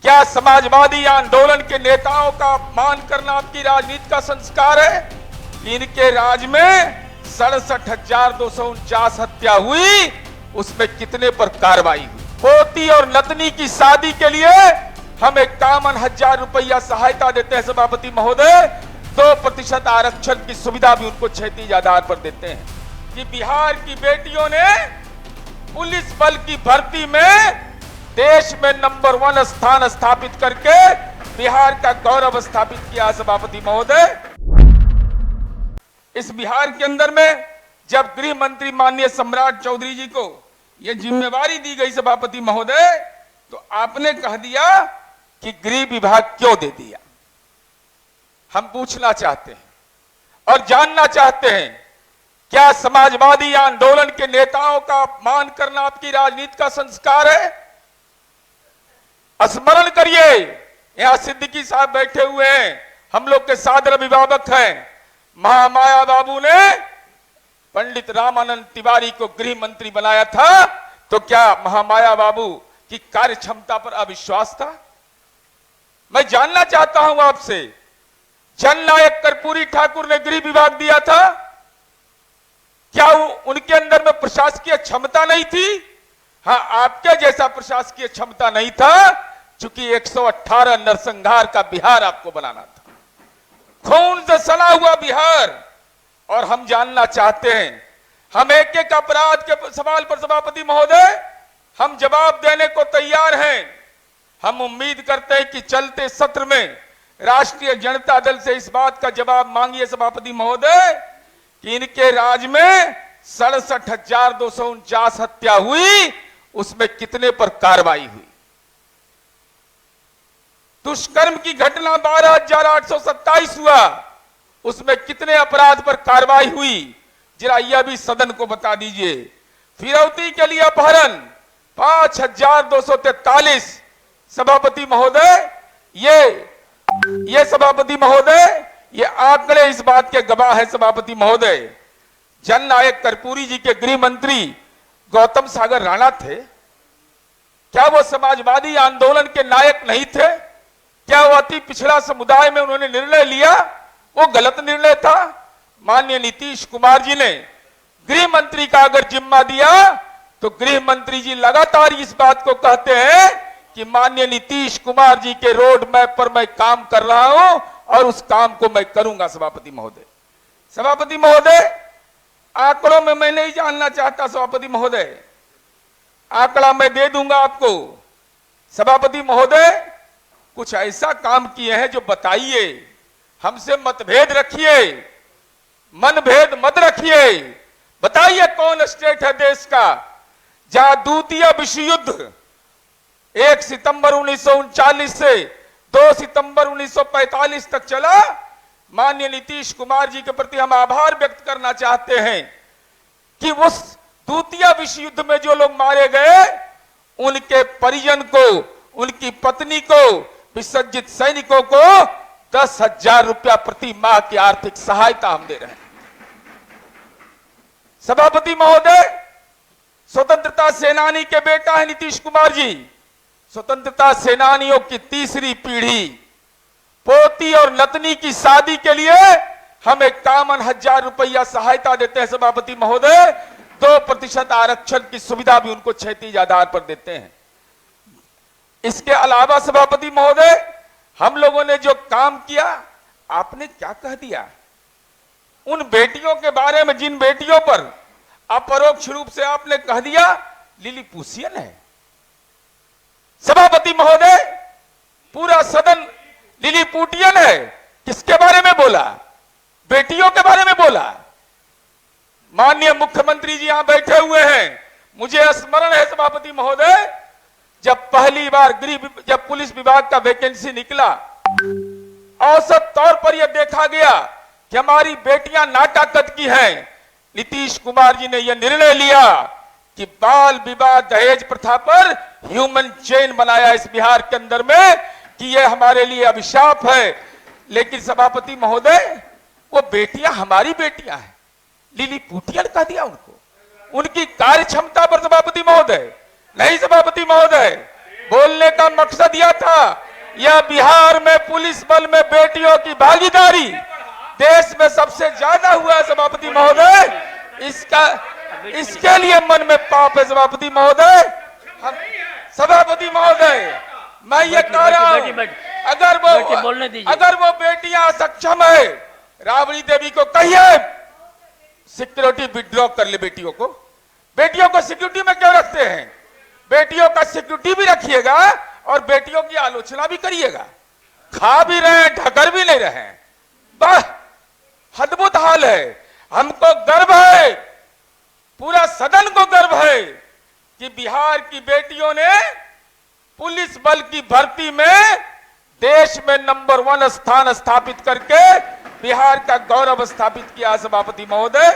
क्या समाजवादी आंदोलन के नेताओं का अपमान करना आपकी राजनीति का संस्कार है? इनके राज में 67,249 हत्या हुई, उसमें कितने पर कार्रवाई हुई? पोती और नतनी की शादी के लिए हम 51,000 रुपया सहायता देते हैं सभापति महोदय, 2% आरक्षण की सुविधा भी उनको क्षैतिज आधार पर देते हैं। कि बिहार की बेटियों ने पुलिस बल की भर्ती में देश में नंबर 1 स्थान स्थापित करके बिहार का गौरव स्थापित किया सभापति महोदय। इस बिहार के अंदर में जब गृह मंत्री माननीय सम्राट चौधरी जी को यह जिम्मेवारी दी गई सभापति महोदय, तो आपने कह दिया कि गृह विभाग क्यों दे दिया। हम पूछना चाहते हैं और जानना चाहते हैं, क्या समाजवादी आंदोलन के नेताओं का अपमान करना आपकी राजनीति का संस्कार है? स्मरण करिए, यहां सिद्दीकी साहब बैठे हुए हैं, हम लोग के सादर अभिभावक हैं। महामाया बाबू ने पंडित रामानंद तिवारी को गृह मंत्री बनाया था, तो क्या महामाया बाबू की कार्य क्षमता पर अविश्वास था? मैं जानना चाहता हूं आपसे, जननायक कर्पूरी ठाकुर ने गृह विभाग दिया था, क्या उनके अंदर में प्रशासकीय क्षमता नहीं थी? हाँ, आपके जैसा प्रशासकीय क्षमता नहीं था, चूंकि 118 नरसंहार का बिहार आपको बनाना था, खून से सना हुआ बिहार। और हम जानना चाहते हैं, हम एक एक अपराध के सवाल पर सभापति महोदय हम जवाब देने को तैयार हैं। हम उम्मीद करते हैं कि चलते सत्र में राष्ट्रीय जनता दल से इस बात का जवाब मांगिए सभापति महोदय कि इनके राज में 67,249 हत्या हुई, उसमें कितने पर कार्रवाई हुई? दुष्कर्म की घटना 12,827 हुआ, उसमें कितने अपराध पर कार्रवाई हुई? जरा यह भी सदन को बता दीजिए। फिरौती के लिए अपहरण 5,243 सभापति महोदय, ये सभापति महोदय ये आंकड़े इस बात के गवाह है सभापति महोदय। जननायक कर्पूरी जी के गृह मंत्री गौतम सागर राणा थे, क्या वो समाजवादी आंदोलन के नायक नहीं थे? क्या वो अति पिछड़ा समुदाय में उन्होंने निर्णय लिया, वो गलत निर्णय था? माननीय नीतीश कुमार जी ने गृह मंत्री का अगर जिम्मा दिया, तो गृह मंत्री जी लगातार इस बात को कहते हैं कि माननीय नीतीश कुमार जी के रोड मैप पर मैं काम कर रहा हूं और उस काम को मैं करूंगा सभापति महोदय। सभापति महोदय, आंकड़ों में मैं नहीं जानना चाहता सभापति महोदय, आंकड़ा मैं दे दूंगा आपको। सभापति महोदय, कुछ ऐसा काम किए हैं जो बताइए, हमसे मतभेद रखिए, मनभेद मत रखिए। बताइए कौन स्टेट है देश का जहां द्वितीय विश्व युद्ध 1 सितंबर 1939 से 2 सितंबर 1945 तक चला? माननीय नीतीश कुमार जी के प्रति हम आभार व्यक्त करना चाहते हैं कि उस द्वितीय विश्व युद्ध में जो लोग मारे गए, उनके परिजन को, उनकी पत्नी को, विसर्जित सैनिकों को 10,000 रुपया प्रति माह की आर्थिक सहायता हम दे रहे हैं। सभापति महोदय, स्वतंत्रता सेनानी के बेटा है नीतीश कुमार जी। स्वतंत्रता सेनानियों की तीसरी पीढ़ी, पोती और नतनी की शादी के लिए हम 51,000 रुपया सहायता देते हैं सभापति महोदय, 2% आरक्षण की सुविधा भी उनको क्षैतिज आधार पर देते हैं। इसके अलावा सभापति महोदय, हम लोगों ने जो काम किया, आपने क्या कह दिया उन बेटियों के बारे में, जिन बेटियों पर अपरोक्ष रूप से आपने कह दिया लिलीपुशियन है। सभापति महोदय, पूरा सदन लिलीपुटियन है। किसके बारे में बोला? बेटियों के बारे में बोला। माननीय मुख्यमंत्री जी यहां बैठे हुए हैं, मुझे स्मरण है सभापति महोदय, जब पहली बार जब पुलिस विभाग का वैकेंसी निकला, औसत तौर पर यह देखा गया कि हमारी बेटियां नाटा कद की हैं। नीतीश कुमार जी ने यह निर्णय लिया कि बाल विवाह दहेज प्रथा पर ह्यूमन चेन बनाया इस बिहार के अंदर में कि यह हमारे लिए अभिशाप है। लेकिन सभापति महोदय, वो बेटियां हमारी बेटियां हैं, लिलीपुटियन कह दिया उनको, उनकी कार्य क्षमता पर सभापति महोदय नहीं। सभापति महोदय, बोलने का मकसद यह था, यह बिहार में पुलिस बल में बेटियों की भागीदारी देश में सबसे ज्यादा हुआ है सभापति महोदय। इसके लिए मन में पाप है सभापति महोदय। सभापति महोदय, मैं ये कह रहा हूं, अगर वो बेटियां सक्षम है, राबड़ी देवी को कहिए सिक्योरिटी विड्रॉ कर ले बेटियों को। बेटियों को सिक्योरिटी में क्यों रखते हैं? बेटियों का सिक्योरिटी भी रखिएगा और बेटियों की आलोचना भी करिएगा। खा भी रहे हैं, ढकर भी नहीं रहे हैं, बस अद्भुत हाल है। हमको गर्व है, पूरा सदन को गर्व है कि बिहार की बेटियों ने पुलिस बल की भर्ती में देश में नंबर 1 स्थान स्थापित करके बिहार का गौरव स्थापित किया। सभापति महोदय,